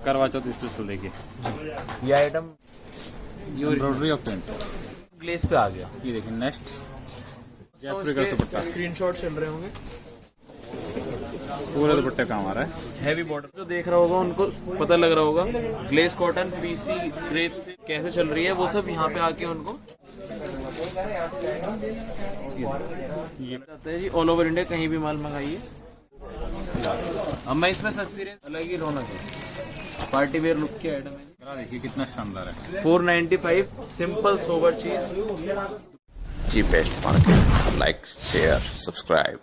करवा चौथ स्पेशल देखिए, ये आइटम एम्ब्रॉयडरी और प्रिंट ग्लेस पे आ गया। ये देखिए नेक्स्ट जयपुरी का दुपट्टा, स्क्रीनशॉट चल रहे होंगे। पूरे दुपट्टे काम आ रहा है। हैवी बॉर्डर जो देख रहा होगा उनको पता लग रहा होगा ग्लेस कॉटन पीसी क्रेप से कैसे चल रही है, वो सब यहाँ पे आके उनको ये बताते हैं जी। ऑल ओवर इंडिया कहीं भी माल मंगाइए। अब मैं इसमें सस्ती रेंज अलग ही रौनक है, पार्टी वेयर लुक की आइटम है। देखिए कितना शानदार है, 495 सिंपल सोबर चीज। जी best market, like share subscribe.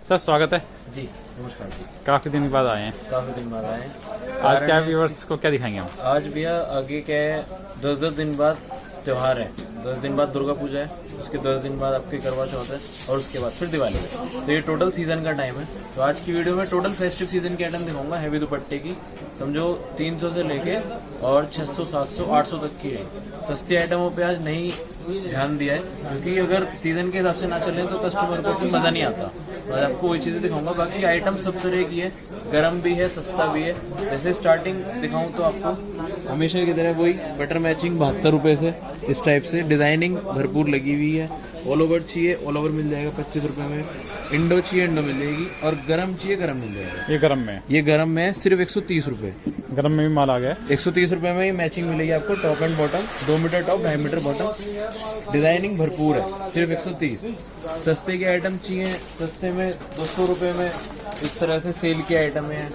Sir स्वागत है जी नमस्कार जी, काफी दिन बाद आए हैं। काफी दिन बाद आए हैं। आज क्या व्यूअर्स को क्या दिखाएंगे हम? आज भैया आगे क्या है, 10 दिन बाद त्यौहार है। 10 दिन बाद दुर्गा पूजा है, उसके 10 दिन बाद आपकी करवा चौथ है और उसके बाद फिर दिवाली है। तो ये टोटल सीजन का टाइम है। तो आज की वीडियो में टोटल फेस्टिव सीजन के आइटम दिखाऊंगा। हैवी दुपट्टे की समझो 300 से लेके और 600 700 800 तक की है। सस्ती आइटमों पे आज नहीं ध्यान दिया है, क्योंकि अगर सीजन के हिसाब से ना चलें तो कस्टमर को फिर मज़ा नहीं आता। और आपको वही चीज़ें दिखाऊंगा। बाकी आइटम सब तरह की है, गर्म भी है सस्ता भी है। जैसे स्टार्टिंग दिखाऊं तो आपको हमेशा की तरह वही बटर मैचिंग 72 रुपये से इस टाइप से डिज़ाइनिंग भरपूर लगी हुई है। ऑल ओवर चाहिए ऑल ओवर मिल जाएगा 25 रुपये में। इंडो चाहिए इंडो मिल जाएगी, और गरम चाहिए गरम मिल जाएगा। ये गरम में, ये गरम में है सिर्फ 130 रुपये। गरम में भी माल आ गया। 130 रुपये में ये मैचिंग मिलेगी आपको, top and bottom, 2 metre top 2.5 metre bottom, designing भरपूर है, सिर्फ 130। सस्ते के आइटम चाहिए, सस्ते में 200 रुपये में इस तरह से सेल के आइटम है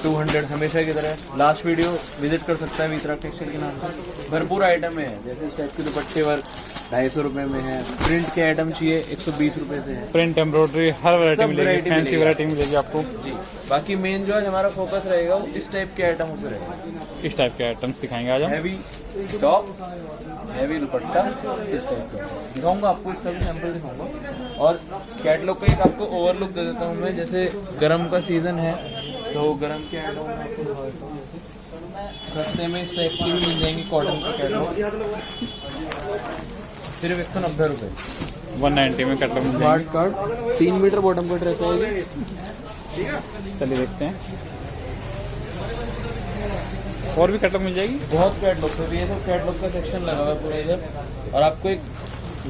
200 हमेशा की तरह। लास्ट वीडियो विजिट कर सकता है वितरक टेक्सटाइल के नाम से। भरपूर आइटम है, जैसे इस टाइप के दुपट्टे वर्क 250 रुपये में है। प्रिंट के आइटम चाहिए 120 रुपये से है। प्रिंट एम्ब्रॉयडरी हर वैरायटी सब मिलेगी, वैरायटी फैंसी मिलेगी। वैरायटी मिलेगी आपको जी। बाकी मेन जो आज हमारा फोकस रहेगा वो इस टाइप के आइटमों पे रहेगा। इस टाइप के आइटम्स दिखाएंगे आज हम। हैवी टॉप, हैवी दुपट्टा इस टाइप का दिखाऊंगा आपको, इसका भी सैंपल दिखाऊंगा। और कैटलॉग का एक आपको ओवरलुक दे देता हूँ मैं। जैसे गरम का सीज़न है तो गरम के आइटम में आपको दिखा देता हूँ। सस्ते में इस टाइप की भी मिल जाएंगी कॉटन के कैटलॉग, सिर्फ 190 रुपये। 190 में कैटलॉग में smart card 3 metre bottom cut रहता है ये। चलिए देखते हैं, और भी कैटलॉग मिल जाएगी। बहुत कैटलॉग है, ये सब कैटलॉग का सेक्शन लगा हुआ है पूरा इधर। और आपको एक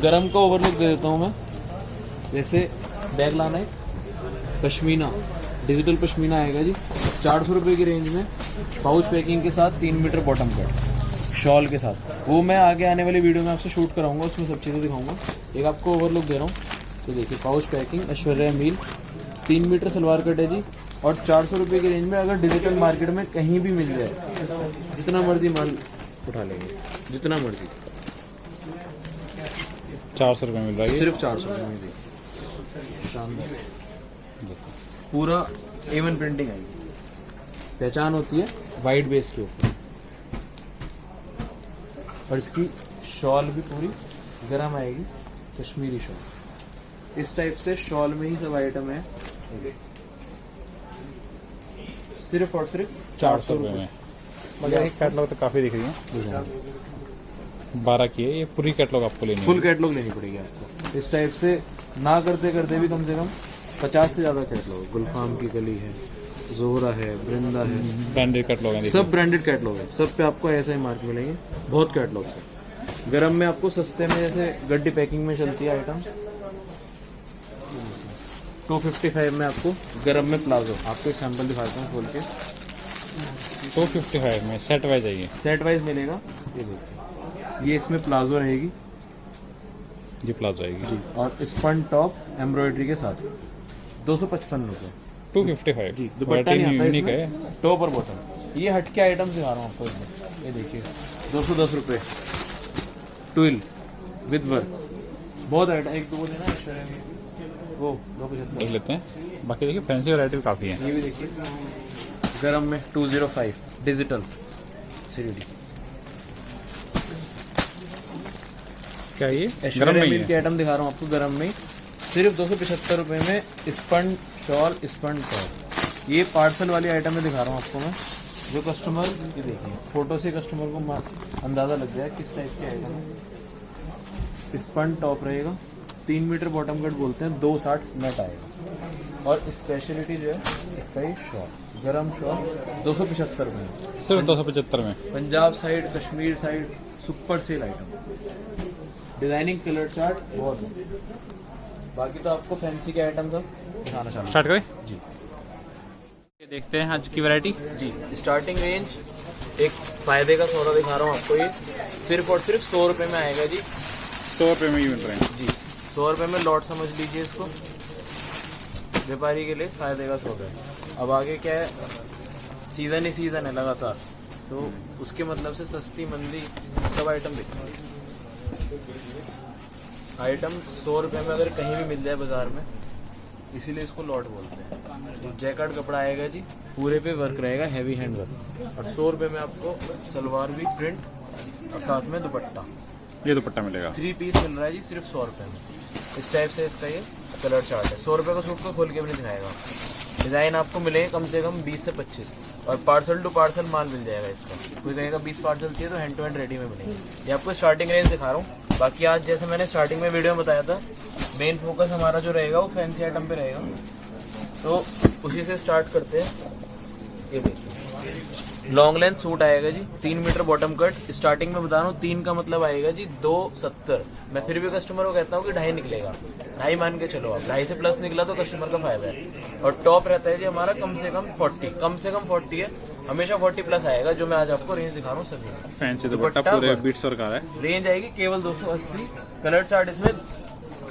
गरम का ओवरलुक दे देता हूँ मैं। जैसे बैग लाना है, पश्मीना डिजिटल पश्मीना आएगा जी 400 रुपये की रेंज में, पाउच पैकिंग के साथ 3 मीटर बॉटम कट शॉल के साथ। वो मैं आगे आने वाली वीडियो में आपसे शूट कराऊंगा, उसमें सब चीज़ें दिखाऊंगा। एक आपको ओवरलुक दे रहा हूँ, तो देखिए पाउच पैकिंग ऐश्वर्या मील 3 मीटर सलवार कट है जी। और 400 रुपये की रेंज में अगर डिजिटल मार्केट में कहीं भी मिल जाए, जितना मर्जी माल उठा लेंगे, जितना मर्जी। 400 रुपये मिल रहा है ये। सिर्फ 400 रुपये में। शानदार, पूरा A1 प्रिंटिंग आएगी, पहचान होती है वाइट बेस के ऊपर। और इसकी शॉल भी पूरी गरम आएगी, कश्मीरी शॉल। इस टाइप से शॉल में ही सब आइटम है, सिर्फ और सिर्फ 400 रुपये में। मगर एक कैटलॉग तो काफ़ी दिख रही है, 12 की है ये। पूरी कैटलॉग आपको लेनी है, फुल कैटलॉग लेनी पड़ेगी आपको। इस टाइप से ना करते करते भी कम से कम 50 से ज़्यादा कैटलॉग। गुलफाम की गली है, जोहरा है, बृंदा है, ब्रांडेड कैटलॉग है, सब ब्रांडेड कैटलॉग है। सब पे आपको ऐसा ही मार्क मिलेंगे, बहुत कैटलॉग है। गरम में आपको सस्ते में जैसे गड्डी पैकिंग में चलती है आइटम 255 में आपको गरम में प्लाजो। आपको एक सैंपल दिखाता हूँ खोल के। 255 में सेट वाइज है ये, सेट वाइज मिलेगा। ये देखिए, ये इसमें प्लाजो रहेगी जी, प्लाजो आएगी जी। और स्पन टॉप एम्ब्रॉयडरी के साथ 255 रुपये। 255 जी। दुपट्टा नहीं आता यूनिक है। इसमें, टॉप और बॉटम। ये हटके आइटम दिखा रहा हूँ आपको इसमें। ये देखिए 210 रुपये, ट्विल विद वर्क। बहुत आइटम, एक दो देना ऐश्वर्या में, वो 275 देख लेते हैं। बाकी देखिए फैंसी वैरायटी काफ़ी है। ये भी देखिए गरम में 205 डिजिटल 3D। क्या ये ऐश्वर्या गरम में ही मील है? के आइटम दिखा रहा हूँ आपको गरम में, सिर्फ 275 रुपये में स्पन शॉल, स्पन टॉप। ये पार्सल वाली आइटम में दिखा रहा हूँ आपको मैं, जो कस्टमर, ये देखिए फोटो से कस्टमर को अंदाज़ा लग जाए किस टाइप की आइटम है। स्पन टॉप रहेगा, 3 मीटर बॉटम कट बोलते हैं, 260 नेट आएगा। और स्पेशलिटी जो है इसका ये शॉल गरम शॉल 275 में। सिर्फ 275 में। Punjab side, Kashmir side super sale item. Designing colour chart बहुत है। बाकी तो आपको फैंसी के आइटम सब दिखाना चाहूँगा। स्टार्ट करें जी ये देखते हैं आज की वैरायटी। जी स्टार्टिंग रेंज एक फायदे का सौदा दिखा रहा हूँ आपको। ये सिर्फ और सिर्फ 100 रुपये में आएगा जी। 100 रुपये में ही मिल रहे हैं। जी 100 रुपये में लॉट समझ लीजिए इसको। व्यापारी के लिए फायदे का सौदा है। अब आगे क्या है, सीज़न ही सीज़न है लगातार, तो उसके मतलब से सस्ती मंदी सब आइटम बिकते हैं। आइटम 100 रुपये में अगर कहीं भी मिल जाए बाज़ार में, इसीलिए इसको लॉट बोलते हैं। तो जैकेट कपड़ा आएगा जी, पूरे पे वर्क रहेगा, हैवी हैंड वर्क। और 100 रुपये में आपको सलवार भी प्रिंट और साथ में दुपट्टा। ये दुपट्टा मिलेगा। 3 पीस मिल रहा है जी सिर्फ 100 रुपये में। इस टाइप से इसका ये कलर चार्ट है। 100 रुपये का सूट को खोल के भी नहीं दिखाएगा। डिज़ाइन आपको मिलेंगे कम से कम 20 से 25 और पार्सल टू पार्सल माल मिल जाएगा इसका। कोई कहेगा 20 पार्सल चाहिए तो हैंड टू हैंड रेडी में मिलेंगे। ये आपको स्टार्टिंग रेंज दिखा रहा हूँ। बाकी आज जैसे मैंने स्टार्टिंग में वीडियो में बताया था, मेन फोकस हमारा जो रहेगा वो फैंसी आइटम पे रहेगा, तो उसी से स्टार्ट करते हैं। ये देखिए लॉन्ग लेंथ सूट आएगा जी, 3 मीटर बॉटम कट। स्टार्टिंग में बता रहा हूँ 3 का मतलब आएगा जी 270। मैं फिर भी कस्टमर को कहता हूँ कि 2.5 निकलेगा, 2.5 मान के चलो आप। 2.5 से प्लस निकला तो कस्टमर का फायदा है। और टॉप रहता है जी हमारा कम से कम 40, कम से कम 40 है, हमेशा 40 प्लस आएगा। जो मैं आज आपको रेंज दिखा रहा हूँ सभी में। फैंसी दुपट्टा पूरे बीट्स वर्क आ रहा है। रेंज आएगी केवल 280। कलर चार्ट इसमें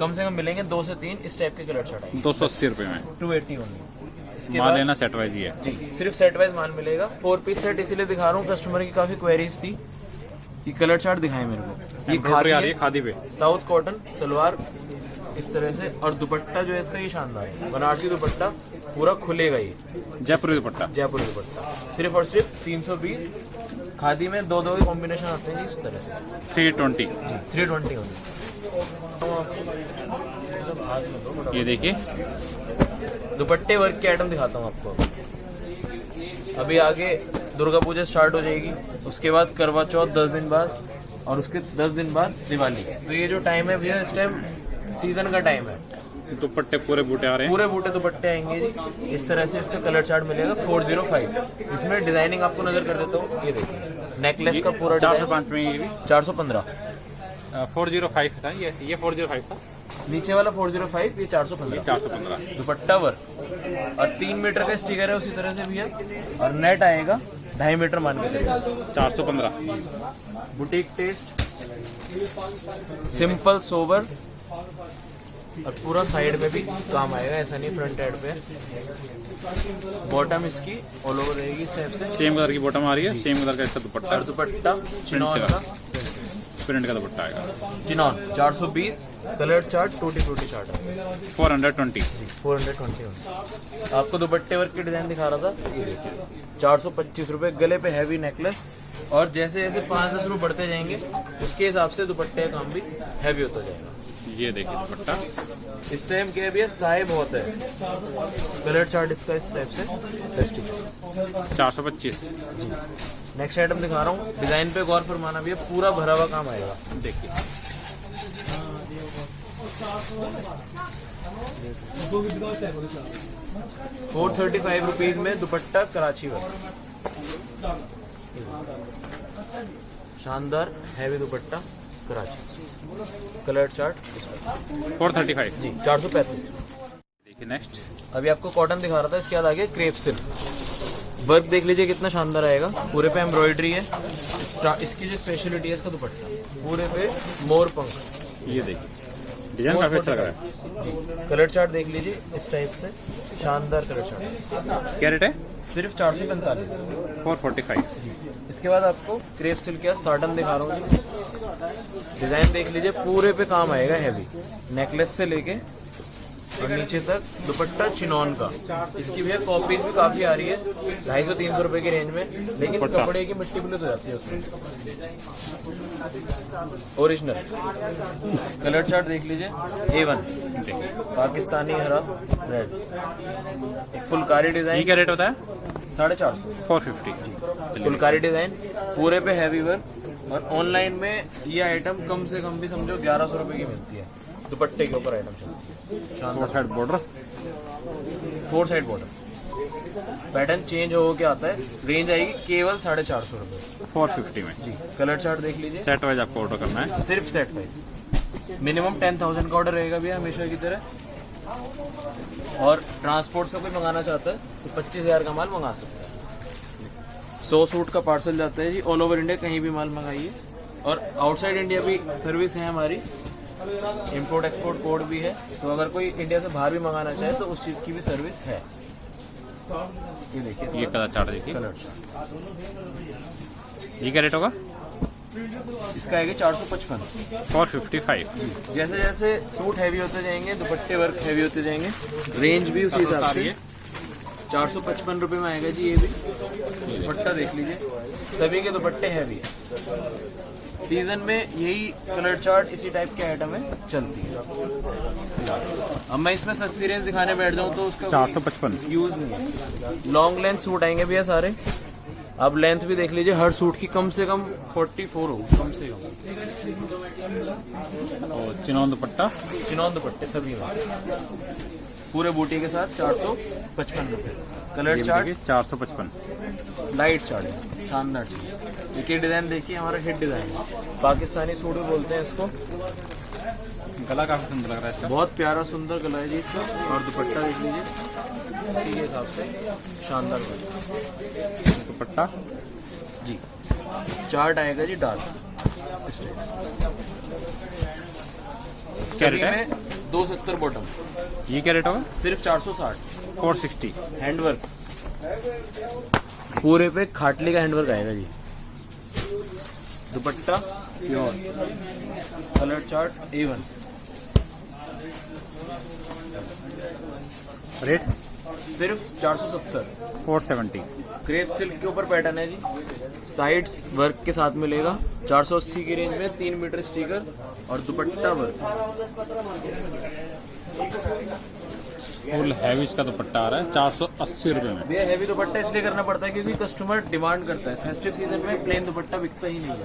कम से कम मिलेंगे 2 से 3 इस टाइप के कलर चार्ट आएंगे। 280 रुपये में 280 ओनली। इसके माल बाद लेना सेट वाइज ही है जी सिर्फ सेट वाइज माल मिलेगा। 4 पीस सेट इसीलिए दिखा रहा हूँ, कस्टमर की काफ़ी क्वेरीज थी कि कलर चार्ट दिखाएं मेरे को। ये खादी आ रही है खादी पे, साउथ कॉटन सलवार इस तरह से, और दुपट्टा जो है इसका ये शानदार है, बनारसी दुपट्टा पूरा खुलेगा। ये जयपुरी दुपट्टा, जयपुरी दुपट्टा सिर्फ और सिर्फ 320। खादी में 2 के कॉम्बिनेशन आते हैं जी इस तरह से। 320। 320 होंगे। ये देखिए दुपट्टे वर्क के आइटम दिखाता हूँ आपको। अभी आगे दुर्गा पूजा स्टार्ट हो जाएगी, उसके बाद करवा चौथ 10 दिन बाद, और उसके 10 दिन बाद दिवाली। तो ये जो टाइम है भैया, इस टाइम सीजन का टाइम है। दुपट्टे पूरे बूटे आ रहे हैं। पूरे बूटे दुपट्टे आएंगे जी। इस तरह से इसका कलर चार्ट मिलेगा 405। इसमें डिजाइनिंग आपको नजर कर देता हूँ। ये देखिए नेकलेस का पूरा 405 में ये भी 415। 405 था ये 405 था। नीचे वाला 405, ये 415। 415 दुपट्टा वर्क और 3 मीटर का स्टिकर है उसी तरह से भैया। और नेट आएगा 2.5 मीटर मान के चलिए। 415 बुटीक टेस्ट, सिंपल सोबर, और पूरा साइड में भी काम आएगा, ऐसा नहीं फ्रंट एड पे। बॉटम इसकी ऑल ओवर रहेगी इस टाइप से। सेम कलर की बॉटम आ रही है, सेम कलर का इसका दुपट्टा। और दुपट्टा चिनॉन का, प्रिंट का दुपट्टा आएगा। चिनॉन 420। कलर चार्ट टूटी चार्ट है 420। 420। आपको दुपट्टे वर्क के डिजाइन दिखा रहा था, ये देखिए 425 रुपये। गले पे हैवी नेकलेस, और जैसे जैसे 5-10 रुपये बढ़ते जाएंगे उसके हिसाब से दुपट्टे का काम भी हैवी होता जाएगा। ये देखिए दुपट्टा। इस टाइम क्या भैया साय बहुत है। कलर चार्ट इसका इस टाइप से 425। जी। नेक्स्ट आइटम दिखा रहा हूँ, डिजाइन पे गौर फरमाना भैया, पूरा भरा हुआ काम आएगा। देखिए 435 रुपीज में दुपट्टा कराची वर्क, शानदार हैवी दुपट्टा कराची। कलर चार्ट 435 जी 435। देखिए नेक्स्ट। अभी आपको कॉटन दिखा रहा था, इसके बाद आ गया क्रेप सिल्क। वर्क देख लीजिए कितना शानदार आएगा। पूरे पे एम्ब्रॉयडरी है। इसकी जो स्पेशलिटी है इसका दुपट्टा, पूरे पे मोर पंख। ये देखिए डिजाइन काफी अच्छा लग रहा है। कलर चार्ट देख लीजिए इस टाइप से, शानदार कलर चार्ट। क्या रेट है? सिर्फ 445। 445। इसके बाद आपको क्रेप सिल्क का साटन दिखा रहा हूँ जी। डिजाइन देख लीजिए, पूरे पे काम आएगा हैवी, नेकलेस से लेके और नीचे तक। दुपट्टा चिनॉन का। इसकी भैया कॉपीज भी काफी आ रही है 250-300 रुपए की रेंज में, लेकिन कपड़े की मिट्टी पुलिस हो जाती है उसमें। ओरिजिनल कलर चार्ट देख लीजिए, A1 पाकिस्तानी हरा रेड, एक फुलकारी डिजाइन। क्या रेट होता है? 450। 450। फुलकारी डिजाइन, पूरे पे हैवी वर्क। और ऑनलाइन में ये आइटम कम से कम भी समझो 1100 रुपए की मिलती है। दुपट्टे के ऊपर आइटम चलती है। 4 side border, 4 side border. Pattern change हो के आता है। रेंज आएगी केवल 450 रुपये 450 में जी। कलर चार्ट देख लीजिए, सेट वाइज आपको ऑर्डर करना है। सिर्फ सेट वाइज। मिनिमम 10,000 का ऑर्डर रहेगा भैया हमेशा की तरह। और ट्रांसपोर्ट से कोई मंगाना चाहता है तो 25,000 का माल मंगा सकता है। 100 सूट का पार्सल जाता है जी ऑल ओवर इंडिया, कहीं भी माल मंगाइए। और आउटसाइड इंडिया भी सर्विस है हमारी, इंपोर्ट एक्सपोर्ट कोड भी है। तो अगर कोई इंडिया से बाहर भी मंगाना चाहे तो उस चीज़ की भी सर्विस है। ये देखिए ये कलर चार्ट देखिए, कलर चार्ट, ये क्या रेट होगा? इसका आएगा 455। 455। जैसे जैसे सूट हैवी होते जाएंगे, दुपट्टे वर्क हैवी होते जाएंगे, रेंज भी उसी हिसाब से 455 रुपये में आएगा जी। ये भी दुपट्टा देख लीजिए, सभी के दुपट्टे हैवी है। सीजन में यही कलर चार्ट इसी टाइप के आइटम में चलती है। अब मैं इसमें सस्ती रेंज दिखाने बैठ जाऊँ तो उसका 455। यूज़ नहीं है। लॉन्ग लेंथ सूट आएंगे भैया सारे, आप लेंथ भी देख लीजिए, हर सूट की कम से कम 44 हो, कम से कम। और चिनौन दुपट्टा, चिनौन दुपट्टे सभी में पूरे बूटी के साथ 455 रुपये। Colour chart 455। लाइट चार्ट, शानदार चीज़। एक ही डिज़ाइन देखिए, हमारा हिट डिज़ाइन है, पाकिस्तानी सूट भी बोलते हैं इसको। गला काफी सुंदर लग रहा है इसका। बहुत प्यारा सुंदर गला है जी इसका। और दुपट्टा देख लीजिए, इसी के हिसाब से शानदार दुपट्टा जी। चार्ट आएगा जी डार्क इस टाइप। क्या रेट है? में 270 बॉटम, ये क्या रेट होगा? सिर्फ 460। 460। हैंडवर्क पूरे पे खाटली का हैंडवर्क आएगा जी। Dupatta pure, colour chart A1। Rate सिर्फ 470। 470। क्रेप सिल्क के ऊपर पैटर्न है जी, साइड्स वर्क के साथ मिलेगा। 480 की रेंज में 3 मीटर स्टिकर और दुपट्टा वर्क। फुल हैवी इसका दुपट्टा आ रहा है 480 रुपये में। भैया हैवी दुपट्टा इसलिए करना पड़ता है क्योंकि कस्टमर डिमांड करता है। फेस्टिव सीजन में प्लेन दुपट्टा बिकता ही नहीं है।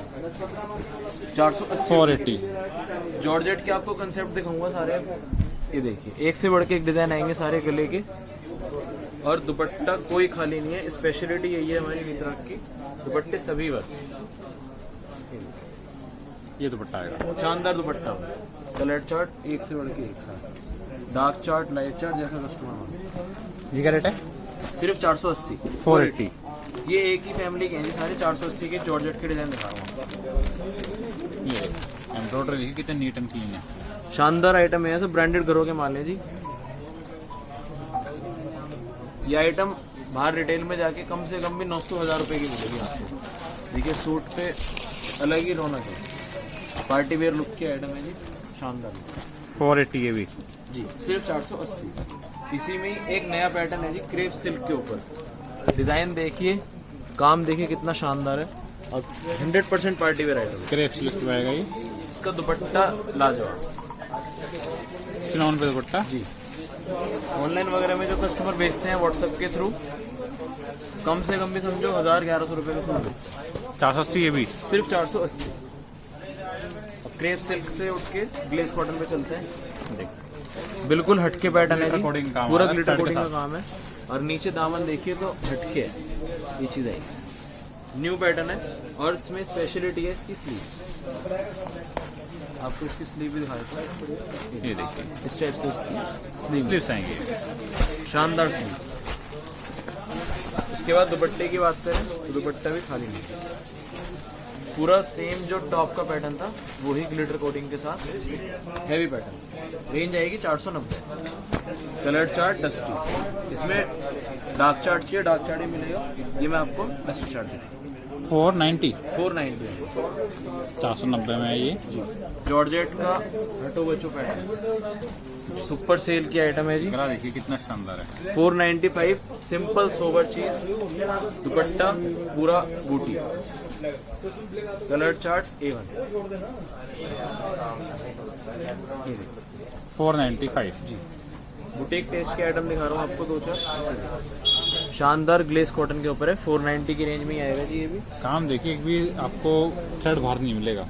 480। 480। जॉर्जेट के आपको कंसेप्ट दिखाऊंगा सारे। ये देखिए, एक से बढ़ के एक डिजाइन आएंगे सारे गले के। और दुपट्टा कोई खाली नहीं है, स्पेशलिटी यही है हमारी वितरक की, दुपट्टे सभी वर्क। ये दुपट्टा आएगा, शानदार दुपट्टा, कलर चार्ट एक से बढ़ के एक साथ, डार्क चार्ट, लाइट चार्ट, जैसा कस्टमर हो। ये क्या रेट है? सिर्फ 480। 480। ये एक ही फैमिली के हैं जी सारे। 480 के जॉर्जेट के डिजाइन दिखा रहा हूँ। ये एम्ब्रॉयडरी देखिए कितने नीट एंड क्लीन है। शानदार आइटम है, सब ब्रांडेड घरों के माल है जी। ये आइटम बाहर रिटेल में जाके कम से कम भी 900-1000 रुपये की मिलेगी आपको। देखिए सूट पे अलग ही रौनक है, पार्टी वेयर लुक की आइटम है जी, शानदार। 480 ये भी जी, सिर्फ 480। इसी में ही एक नया पैटर्न है जी, क्रेप सिल्क के ऊपर। डिज़ाइन देखिए, काम देखिए कितना शानदार है और 100% पार्टी वेयर आइटम है। क्रेप सिल्क में आएगा ये। इसका दुपट्टा लाजवाब, चिनौन पे दुपट्टा जी। ऑनलाइन वगैरह में जो कस्टमर बेचते हैं व्हाट्सएप के थ्रू, कम से कम भी समझो 1000-1100 रुपये का सूट है। 480 ये भी। सिर्फ 480। अब क्रेप सिल्क से उठ के ग्लेस कॉटन पे चलते हैं। देख बिल्कुल हटके पैटर्न है glitter जी, coating का काम पूरा है, ग्लिटर thread के कोटिंग का साथ। काम है। और नीचे दामन देखिए तो हटके है, ये चीज़ आएगी। न्यू पैटर्न है और इसमें स्पेशलिटी है इसकी स्लीव। आपको इसकी स्लीव भी दिखा देता हूँ। ये देखिए इस टाइप से इसकी स्लीव्स आएंगे। शानदार स्लीव। उसके बाद दुपट्टे की बात करें तो दुपट्टा भी खाली नहीं है, पूरा सेम जो टॉप का पैटर्न था वही ग्लिटर कोटिंग के साथ हैवी पैटर्न। रेंज आएगी 490। कलर चार्ट डस्टी, इसमें डार्क चार्ट चाहिए डार्क चार्ट ही मिलेगा। ये मैं आपको डस्टी चार्ट दूँ 490। 490 490 में है ये। जॉर्जेट का हटो बचो पैटर्न, सुपर सेल की आइटम है जी। गला देखिए कितना शानदार है। 495 सिंपल सोबर चीज, दुपट्टा पूरा बूटी, कलर चार्ट A1। 495 जी, बुटीक टेस्ट के आइटम दिखा रहा हूँ आपको 2-4। शानदार ग्लेस कॉटन के ऊपर है, 490 की रेंज में ही आएगा जी। ये भी काम देखिए, एक भी आपको थ्रेड बाहर नहीं मिलेगा।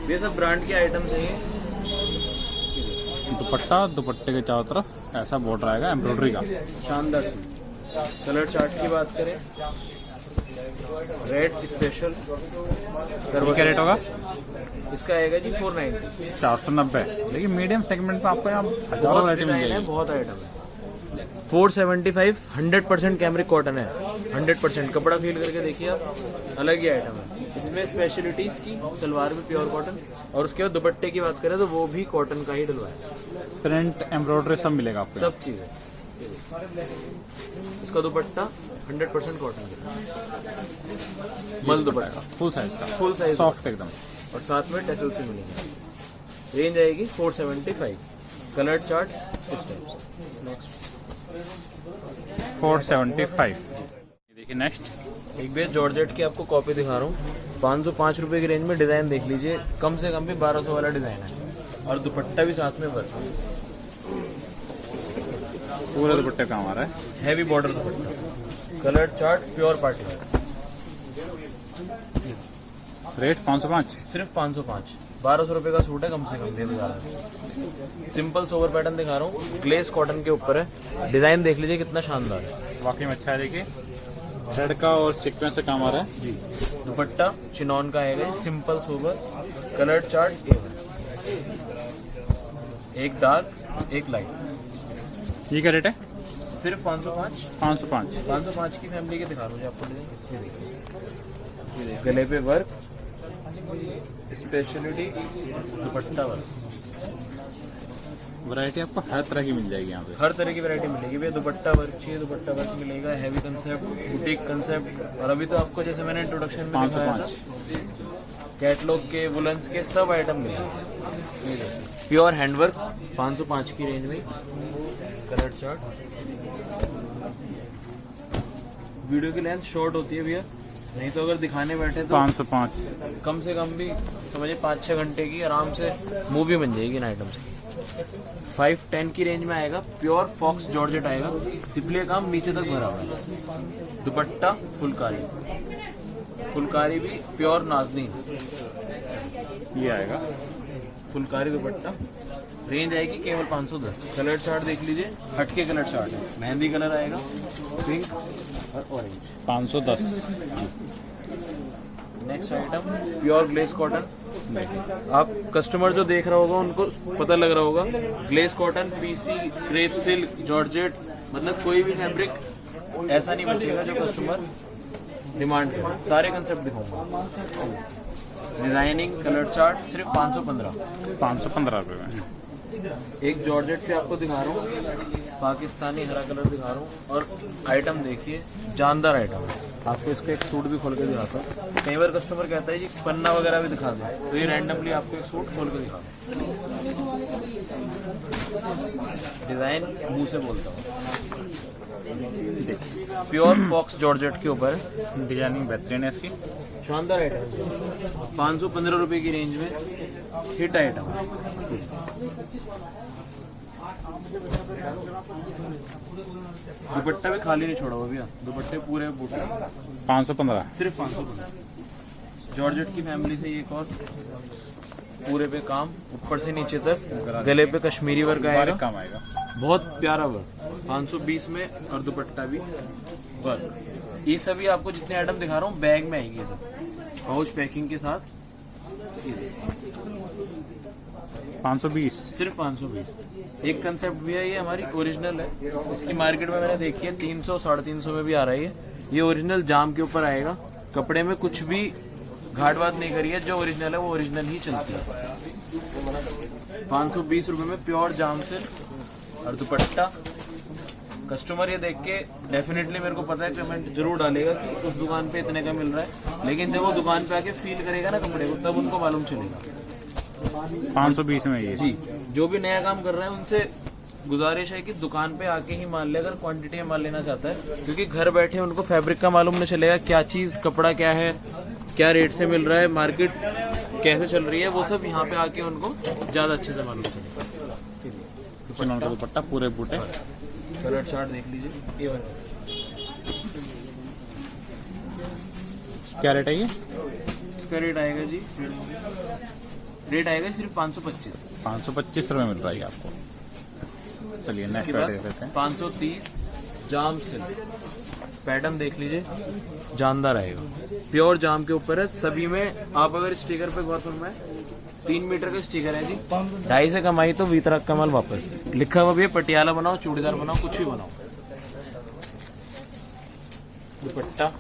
ये सब ब्रांड के आइटम चाहिए। दुपट्टा, दुपट्टे के चारों तरफ ऐसा बॉर्डर आएगा एम्ब्रॉयडरी का। शानदार चीज, कलर चार्ट की बात करें, रेड स्पेशल क्या रेट होगा? इसका आएगा जी 490। 490। लेकिन मीडियम सेगमेंट में आपको यहाँ हजारों बहुत वैरायटी मिल डिजाइन है, जाएगी। बहुत आइटम है। 475 100% कैमरिक कॉटन है, 100% कपड़ा फील करके देखिए आप, अलग ही आइटम है। इसमें स्पेशलिटी इसकी सलवार में प्योर कॉटन, और उसके बाद दुपट्टे की बात करें तो वो भी कॉटन का ही डलवाया, प्रिंट एम्ब्रॉयडरी सब मिलेगा आपको। सब चीज़ें। इसका दुपट्टा 100% कॉटन का, मल दुपट्टा, फुल साइज का, फुल साइज, सॉफ्ट एकदम। और साथ में टैसल से मिलेंगे। रेंज आएगी 475। कलर चार्ट इस टाइप से। नेक्स्ट 475। देखिए नेक्स्ट, एक बार जॉर्जेट की आपको कॉपी दिखा रहा हूँ। 505 रुपये की रेंज में डिज़ाइन देख लीजिए, कम से कम भी 1200 वाला डिज़ाइन है, और दुपट्टा भी साथ में वर्क है, पूरा दुपट्टे काम आ रहा है। हैवी बॉर्डर दुपट्टा। Colour chart pure party wear. Rate 505। सिर्फ 505। 1200 रुपये का सूट है कम से कम, दे दिया। सिंपल सोवर पैटर्न दिखा रहा हूँ, ग्लेस कॉटन के ऊपर है। डिज़ाइन देख लीजिए कितना शानदार है, वाकई में अच्छा है। देखिए थ्रेड का और सीक्वेंस से काम आ रहा है जी। दुपट्टा चिनॉन का आएगा, सिंपल सोबर। कलर चार्ट एक डार्क एक लाइट। ये क्या रेट है? सिर्फ 505। 505। 505 की फैमिली के दिखा रहा हूँ आपको डिजाइन। ये देखिए, गले पे वर्क, स्पेशलिटी दुपट्टा वर्क। वैरायटी आपको हर तरह की मिल जाएगी यहाँ पे। हर तरह की वैरायटी मिलेगी भैया। दुपट्टा वर्क चाहिए, दुपट्टा वर्क मिलेगा। हैवी कंसेप्ट, बुटीक कंसेप्ट, और अभी तो आपको जैसे मैंने इंट्रोडक्शन में दिखाया था, 505। कैटलॉग के, वुलन्स के सब आइटम मिलेंगे। प्योर हैंडवर्क 505 की रेंज में। Colour chart. वीडियो की लेंथ शॉर्ट होती है भैया, नहीं तो अगर दिखाने बैठे तो 505। कम से कम भी समझिए 5-6 घंटे की आराम से मूवी बन जाएगी इन आइटम से। 510 की रेंज में आएगा। प्योर फॉक्स जॉर्जेट आएगा, सिपले काम नीचे तक भरा हुआ है। दुपट्टा फुलकारी, फुलकारी भी प्योर नाजनीन। ये आएगा फुलकारी दुपट्टा। रेंज आएगी केवल 510। कलर चार्ट देख लीजिए, हटके कलर चार्ट है। मेहंदी कलर आएगा, पिंक और orange. 510। Next item pure glace cotton. आप कस्टमर जो देख रहा होगा उनको पता लग रहा होगा, glace cotton, PC, crepe silk, georgette, मतलब कोई भी फैब्रिक ऐसा नहीं बचेगा जो कस्टमर डिमांड करे। सारे कंसेप्ट दिखाऊंगा। डिजाइनिंग, कलर चार्ट सिर्फ 515। 515 रुपये में। एक जॉर्जेट पे आपको दिखा रहा हूँ, पाकिस्तानी हरा कलर दिखा रहा हूँ, और आइटम देखिए जानदार आइटम है। आपको इसका एक सूट भी खोल के दिखाता हूँ। कई बार कस्टमर कहता है जी पन्ना वगैरह भी दिखा दें, तो ये रैंडमली आपको एक सूट खोल के दिखा दूँ। डिजाइन मुंह से बोलता हूँ। प्योर फॉक्स जॉर्जेट के ऊपर डिजाइनिंग बेहतरीन है इसकी। शानदार आइटम। 515 रुपये की रेंज में हिट आइटम। दुपट्टा भी खाली नहीं छोड़ा हुआ भैया, दुपट्टे पूरे बूटे। 515। सिर्फ 515। जॉर्जेट की फैमिली से एक और पूरे पे काम, ऊपर से नीचे तक, गले पे कश्मीरी वर्क आएगा, काम आएगा, बहुत प्यारा वर्क। 520 में, और दुपट्टा भी वर्क। ये सभी आपको जितने आइटम दिखा रहा हूँ बैग में आएगी, ये सब पाउच पैकिंग के साथ। 520। सिर्फ 520। एक कंसेप्ट भी है, ये हमारी ओरिजिनल है। इसकी मार्केट में मैंने देखी है 300 350 में भी आ रही है। ये ओरिजिनल जाम के ऊपर आएगा, कपड़े में कुछ भी घाट बात नहीं करी है। जो ओरिजिनल है वो ओरिजिनल ही चलती है। 520 रुपये में प्योर जाम सिल्क और दुपट्टा। कस्टमर ये देख के डेफिनेटली मेरे को पता है कमेंट जरूर डालेगा कि उस दुकान पे इतने का मिल रहा है, लेकिन जब वो दुकान पे आके फील करेगा ना कपड़े को, तब उनको मालूम चलेगा। 520 में ये जी, जो भी नया काम कर रहे हैं उनसे गुजारिश है कि दुकान पे आके ही माल ले, अगर क्वांटिटी में माल लेना चाहता है, क्योंकि घर बैठे उनको फैब्रिक का मालूम नहीं चलेगा, क्या चीज़, कपड़ा क्या है, क्या रेट से मिल रहा है, मार्केट कैसे चल रही है, वो सब यहाँ पे आके उनको ज़्यादा अच्छे से मालूम चलेगा। चिनॉन का दुपट्टा पूरे बूटे। कलर चार्ट देख लीजिए, A1। क्या रेट है ये? इसका रेट आएगा जी, रेट आएगा सिर्फ 525। 525 रुपये मिल रहा है आपको। चलिए नेक्स्ट इसके बाद रेट देते हैं। 530 जाम सिल्क पैटर्न देख लीजिए, जानदार आएगा, प्योर जाम के ऊपर है। सभी में आप अगर स्टिकर पे गौर फरमाएं, 3 मीटर का स्टिकर है जी, 2.5 से कमाई तो वितरक का माल वापस। लिखा हुआ भी है, पटियाला बनाओ, चूड़ीदार बनाओ, कुछ भी बनाओ। दुपट्टा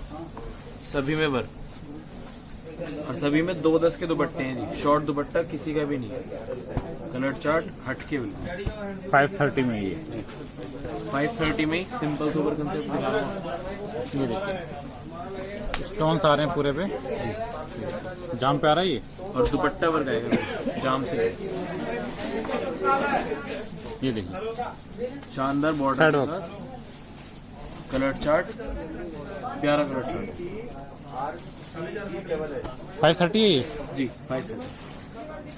सभी में वर्क, और सभी में 2-10 के दुपट्टे हैं जी, शॉर्ट दुपट्टा किसी का भी नहीं है। कलर चार्ट हटके बिल्कुल 530 में ये 530 में सिंपल सुपर कंसेप्ट दिखा रहा हूँ। ये देखिए स्टोन्स आ रहे हैं पूरे पे, जाम पे आ रहा है ये, और दुपट्टा वर्क आएगा जाम से, ये देखिए शानदार बॉर्डर Side के work। साथ। कलर चार्ट प्यारा कलर चार्ट 530 है ये। जी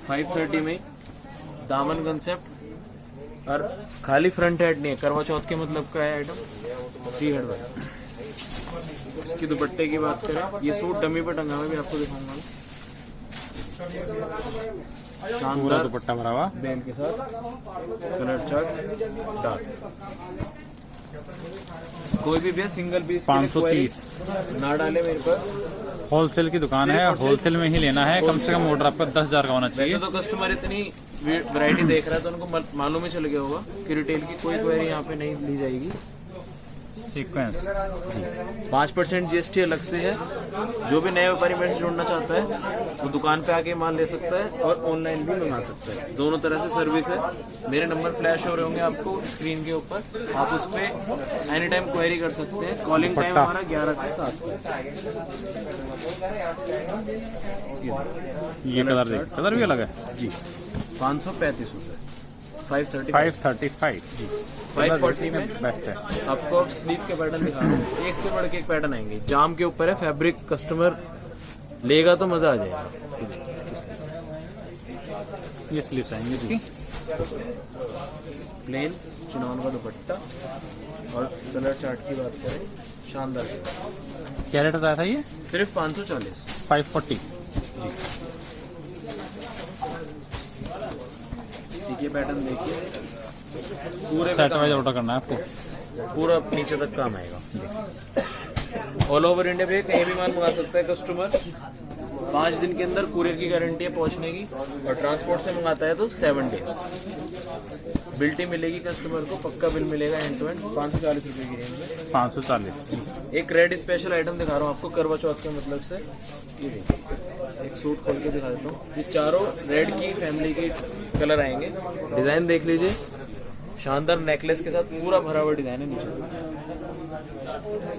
530 में दामन कंसेप्ट, और खाली फ्रंट हेड नहीं है, करवा चौथ के मतलब का है आइटम, 3 हेड वर्क। इसकी दुपट्टे की बात करें, ये सूट डमी पे टंगा हुआ है, मैं आपको दिखाऊंगा। पूरा शानदार दुपट्टा भरा हुआ, बेल के साथ, कलर चार्ट डार्क। कोई भी भैया सिंगल पीस 530 ना डाले मेरे पास। होलसेल की दुकान है, होलसेल में ही लेना है, कम से कम ऑर्डर आपका 10,000 का होना चाहिए। वैसे तो कस्टमर इतनी वैरायटी देख रहा है तो उनको मालूम ही चल गया होगा कि रिटेल की कोई क्वेरी यहाँ पे नहीं ली जाएगी। सीक्वेंस 5% GST अलग से है। जो भी नए व्यापारी मेरे से जुड़ना चाहता है वो दुकान पे आके माल ले सकता है और ऑनलाइन भी मंगा सकता है, दोनों तरह से सर्विस है। मेरे नंबर फ्लैश हो रहे होंगे आपको स्क्रीन के ऊपर, आप उस पर एनी टाइम क्वेरी कर सकते हैं। कॉलिंग टाइम हमारा 11 से 7 है। ये कलर देख, कलर भी अलग है जी 535 रुपये, 535 535 जी, 540 में बेस्ट है। आपको अब स्लीव के पैटर्न दिखा रहा हूँ, एक से बढ़ के एक पैटर्न आएंगे। जाम के ऊपर है, फैब्रिक कस्टमर लेगा तो मजा आ जाएगा। ये देखिए इसकी स्लीव, ये स्लीव्स आएंगे इसकी, प्लेन चिनौन का दुपट्टा, और कलर चार्ट की बात करें शानदार, क्या रेट बताया था ये? सिर्फ 540। 540 ये पैटर्न देखिए, पूरे सेट वाइज ऑर्डर करना है आपको, पूरा नीचे तक काम आएगा। ऑल ओवर इंडिया पे कहीं भी माल मंगा सकता है कस्टमर। 5 दिन के अंदर कुरियर की गारंटी है पहुंचने की, और ट्रांसपोर्ट से मंगाता है तो 7 डेज। बिल्टी मिलेगी कस्टमर को, पक्का बिल मिलेगा एंड टू एंड। 540 रुपये की रेंज में 540। एक रेड स्पेशल आइटम दिखा रहा हूँ आपको करवा चौथ के मतलब से। ये देखिए एक सूट खोल के दिखा देता हूँ, ये चारों रेड की फैमिली की कलर आएंगे। डिज़ाइन देख लीजिए, शानदार नेकलेस के साथ पूरा भरा हुआ डिज़ाइन है नीचे।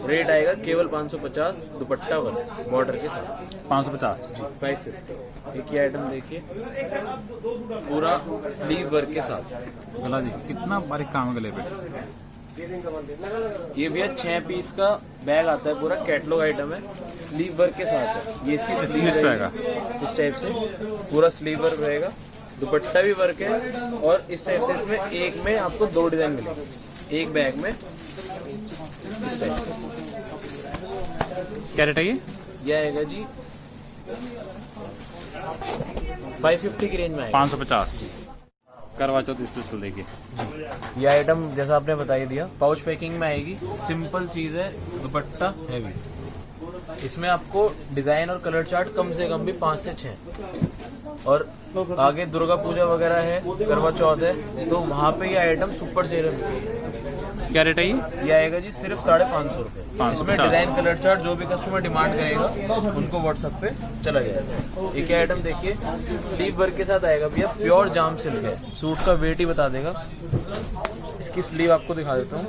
रेट आएगा केवल 550, दुपट्टा वर्क बॉर्डर के साथ 550 550। एक ही आइटम देखिए, पूरा स्लीव वर्क के साथ। गला जी कितना बारीक काम है गले पे। ये भैया 6 पीस का बैग आता है, पूरा कैटलॉग आइटम है, स्लीव वर्क के साथ है। ये इसकी स्लीव रहेगा इस टाइप से, पूरा स्लीव वर्क रहेगा, दुपट्टा भी वर्क है, और इस टाइप से इसमें एक में आपको 2 डिजाइन मिलेंगे एक बैग में। इस टाइप से क्या रेट है ये? ये आएगा जी 550 की रेंज में आएगा। 550 करवा चौथ स्पेशल देखिए। ये आइटम जैसा आपने बता ही दिया, पाउच पैकिंग में आएगी, सिंपल चीज़ है, दुपट्टा हैवी। इसमें आपको डिज़ाइन और कलर चार्ट कम से कम भी 5 से 6, और आगे दुर्गा पूजा वगैरह है, करवा चौथ है, तो वहाँ पे ये आइटम सुपर सेल में मिलेगी। क्या रेट है ये? ये आएगा जी सिर्फ 550 रुपये। इसमें डिज़ाइन कलर चार्ट जो भी कस्टमर डिमांड करेगा उनको व्हाट्सएप पे चला जाएगा। एक ही आइटम देखिए, स्लीव वर्क के साथ आएगा भैया, प्योर जाम सिल्क है, सूट का वेट ही बता देगा। इसकी स्लीव आपको दिखा देता हूँ,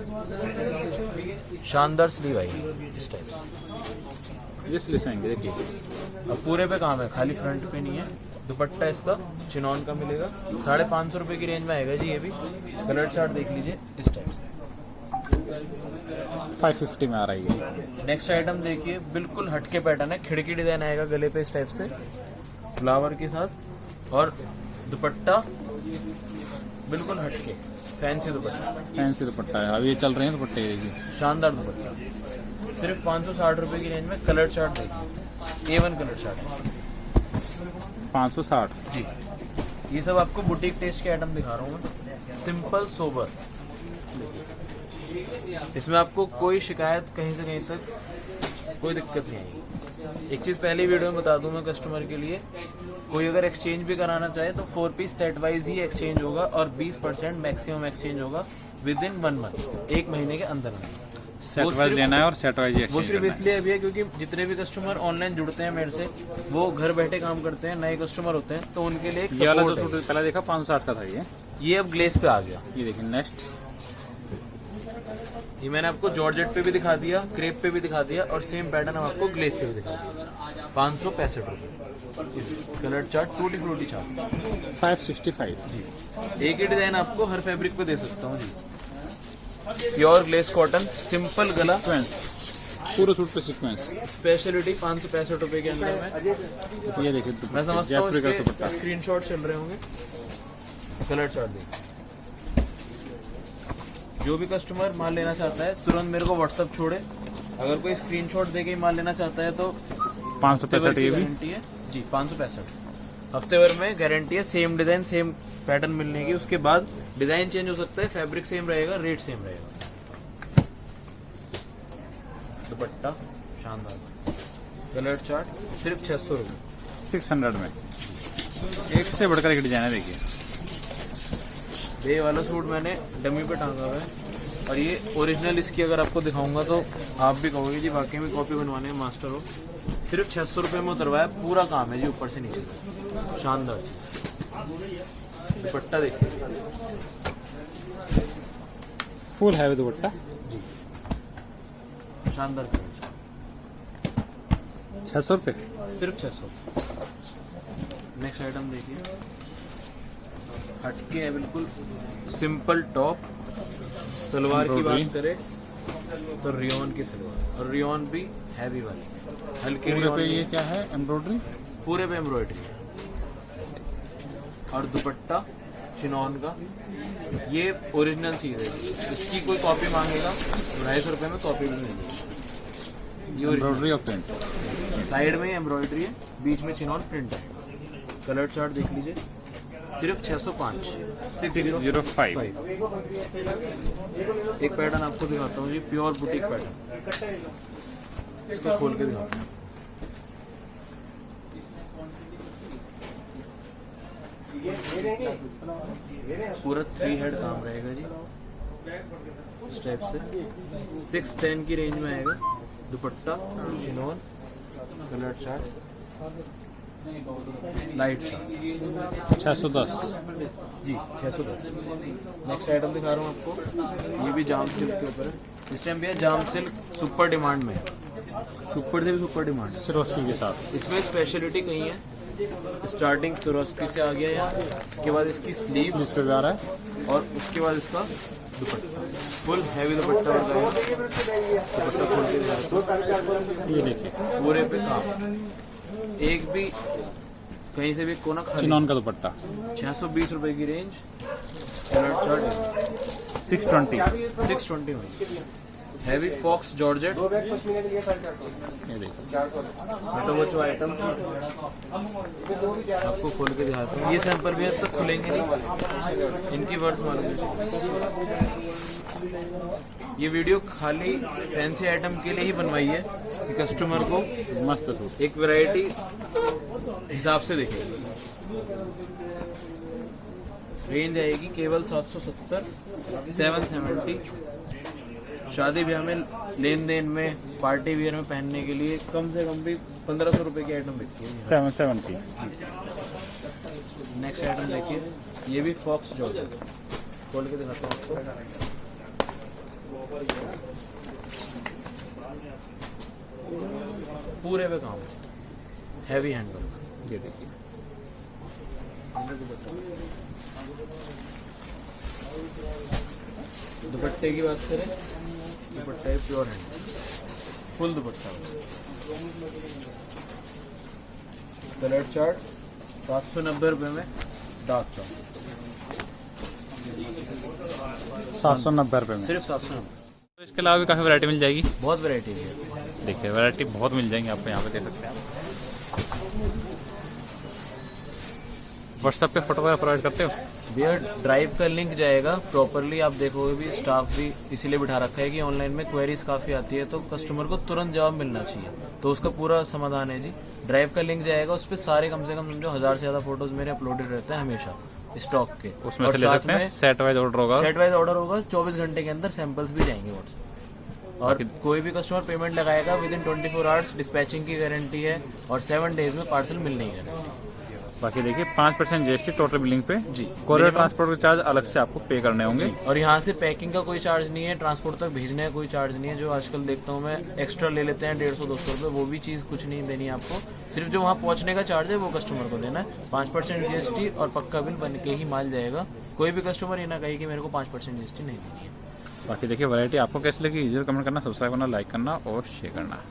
शानदार स्लीव आएगी इस टाइप से। ये स्लीव्स आएंगे देखिए, अब पूरे पे काम है, खाली फ्रंट पे नहीं है। दुपट्टा इसका चिनॉन का मिलेगा, 550 रुपये की रेंज में आएगा जी। ये भी कलर चार्ट देख लीजिए इस टाइप से, 550 में आ रही है। नेक्स्ट आइटम देखिए, बिल्कुल हटके पैटर्न है, खिड़की डिजाइन आएगा गले पे इस टाइप से, फ्लावर के साथ, और दुपट्टा बिल्कुल हटके फैंसी दुपट्टा, फैंसी दुपट्टा है, अभी ये चल रहे हैं दुपट्टे देखिए, शानदार दुपट्टा, सिर्फ 560 रुपये की रेंज में। कलर चार्ट देखिए, A1 कलर चार्ट 560 जी। ये सब आपको बुटीक टेस्ट के आइटम दिखा रहा हूँ मैं, सिंपल सोबर, इसमें आपको कोई शिकायत कहीं से कहीं तक कोई दिक्कत नहीं आएगी। एक चीज़ पहले वीडियो में बता दूं मैं कस्टमर के लिए, कोई अगर एक्सचेंज भी कराना चाहे तो 4 पीस सेट वाइज ही एक्सचेंज होगा और 20% मैक्सिमम एक्सचेंज होगा विद इन 1 मंथ, 1 महीने के अंदर में। सेट वाइज लेना है और सेट वाइज वो एक्सचेंज सिर्फ करना है। इसलिए भी है क्योंकि जितने भी कस्टमर ऑनलाइन जुड़ते हैं मेरे से, वो घर बैठे काम करते हैं, नए कस्टमर होते हैं, तो उनके लिए एक ये वाला सपोर्ट जो है। सूट पहले देखा 560 का था ये अब ग्लेस पे आ गया। ये देखिए नेक्स्ट। ये मैंने आपको जॉर्जेट पे भी दिखा दिया, क्रेप पे भी दिखा दिया और सेम पैटर्न हम आपको ग्लेस पे भी दिखा दिया। 565 रुपये। Colour chart, tutti frutti chart 565 जी। एक ही डिजाइन आपको हर फैब्रिक पे दे सकता हूँ जी। प्योर ग्लेस कॉटन, सिंपल गला, सीक्वेंस, पूरे सूट पे सीक्वेंस। स्पेशलिटी 565 रुपये के अंदर में। ये देखिए मैं समझता हूँ जयपुरी का दुपट्टा। इसके स्क्रीनशॉट चल रहे होंगे। कलर चार्ट देखिए। जो भी कस्टमर माल लेना चाहता है तुरंत मेरे को व्हाट्सअप छोड़े। अगर कोई स्क्रीनशॉट दे के ही माल लेना चाहता है तो 565 ये भी गारंटी है जी। 565 हफ्ते भर में गारंटी है। सेम डिजाइन सेम पैटर्न मिलने की, उसके बाद डिजाइन चेंज हो सकता है, फैब्रिक सेम रहेगा, रेट सेम रहेगा। दुपट्टा शानदार। कलर चार्ट सिर्फ 600 रुपये। 600 में एक से बढ़कर एक डिजाइन है। देखिए ये वाला सूट मैंने डमी पे टांगा हुआ है और ये ओरिजिनल इसकी अगर आपको दिखाऊंगा तो आप भी कहोगे जी वाकई में कॉपी बनवाने में मास्टर हो। सिर्फ 600 रुपये में उतरवाया, पूरा काम है जी ऊपर से नीचे तक, शानदार चीज। दुपट्टा देखिए, फुल हैवी दुपट्टा जी शानदार कलर। 600 रुपये। सिर्फ 600। नेक्स्ट आइटम देखिए, हटके है बिल्कुल, सिंपल टॉप। सलवार की Embroidery। बात करें तो रियोन की सलवार, और रियोन भी हैवी वाली, हल्की पूरे रियोन पे नहीं ये है, क्या है एम्ब्रॉयडरी। पूरे पे एम्ब्रॉयडरी है। और दुपट्टा चिनॉन का, ये ओरिजिनल चीज़ है। इसकी कोई कॉपी मांगेगा तो 250 रुपये में कॉपी भी मिल जाएगी। ये एम्ब्रॉयडरी और प्रिंट। साइड में एम्ब्रॉयडरी है, बीच में चिनॉन प्रिंट है। कलर चार्ट देख लीजिए, सिर्फ 605। 605। एक पैटर्न आपको दिखाता हूँ जी, प्योर बुटीक पैटर्न। इसको खोल के दिखाता हूँ। पूरा 3 हेड काम रहेगा जी इस टाइप से। 610 की रेंज में आएगा। दुपट्टा chinon, colour chart light chart 610 जी 610। नेक्स्ट आइटम दिखा रहा हूँ आपको, ये भी जाम सिल्क के ऊपर है। इस टाइम भी है जाम सिल्क, सुपर डिमांड में है, सुपर से भी सुपर डिमांड है। सिरोस्की के साथ। इसमें स्पेशलिटी कहीं है, स्टार्टिंग सिरोस्की से आ गया यहाँ, इसके बाद इसकी स्लीव इस पे भी आ रहा है और उसके बाद इसका दुपट्टा, फुल हैवी दुपट्टा होता है। दुपट्टा खोल के दिखाता हूँ। ये देखिए पूरे पे काम, एक भी कहीं से भी कोना खाली। चिनॉन का दुपट्टा 620 रुपए की रेंज। Colour chart 620। 620 में हैवी फॉक्स जॉर्जेट। ये देखिए तो वो जो आइटम आपको खोल के दिखाता हूँ। ये सैंपल भी अब तक खुलेंगे नहीं, इनकी वर्थ मालूम है। ये वीडियो खाली फैंसी आइटम के लिए ही बनवाई है कि कस्टमर को मस्त सूट। एक वैरायटी हिसाब से देखेंगे। रेंज आएगी केवल 770, 770। शादी ब्याह में, लेन देन में, पार्टी वियर में पहनने के लिए कम से कम भी 1500 रुपए की आइटम बिकती है। 770। नेक्स्ट आइटम देखिए, ये भी फॉक्स जॉर्जेट, खोल के दिखाता हूँ आपको। पूरे पे काम, हैवी हैंडवर्क। ये देखिए दुपट्टे की बात करें, दुपट्टा है प्योर हैंड, फुल दुपट्टा। कलर चार्ट 790 रुपये में डार्क चार्ट, 790 रुपये में। सिर्फ 790। तो इसके अलावा भी काफ़ी वैरायटी मिल जाएगी। बहुत वैरायटी है, देखिए वैरायटी बहुत मिल जाएंगी आपको, यहाँ पे देख सकते हैं आप। व्हाट्सएप पे फोटो वगैरह प्रोवाइड करते हो? भैया ड्राइव का लिंक जाएगा प्रॉपरली, आप देखोगे भी स्टाफ भी इसीलिए बिठा रखा है कि ऑनलाइन में क्वेरीज काफ़ी आती है तो कस्टमर को तुरंत जवाब मिलना चाहिए, तो उसका पूरा समाधान है जी। ड्राइव का लिंक जाएगा, उस पर सारे कम से कम समझो 1000 से ज़्यादा फोटोज मेरे अपलोडेड रहते हैं हमेशा स्टॉक के। उसमें और से ले साथ सकते हैं, में सेट वाइज ऑर्डर होगा। सेट वाइज ऑर्डर होगा, 24 घंटे के अंदर सैंपल्स भी जाएंगे व्हाट्सएप। और कोई भी कस्टमर पेमेंट लगाएगा विद इन 24 आवर्स डिस्पैचिंग की गारंटी है और 7 डेज में पार्सल मिलने की गारंटी। बाकी देखिए 5% जीएसटी टोटल बिलिंग पे जी। कोरियर ट्रांसपोर्ट के चार्ज अलग से आपको पे करने होंगे। और यहाँ से पैकिंग का कोई चार्ज नहीं है, ट्रांसपोर्ट तक भेजने का कोई चार्ज नहीं है। जो आजकल देखता हूँ मैं एक्स्ट्रा ले लेते हैं 150-200 रुपये, वो भी चीज़ कुछ नहीं देनी है आपको। सिर्फ जो वहाँ पहुँचने का चार्ज है वो कस्टमर को देना है। 5% जीएसटी और पक्का बिल बन के ही माल जाएगा। कोई भी कस्टमर ये ना कहे कि मेरे को 5% जीएसटी नहीं देनी है। बाकी देखिए वैरायटी आपको कैसी लगी, यूजर कमेंट करना, सब्सक्राइब करना, लाइक करना और शेयर करना।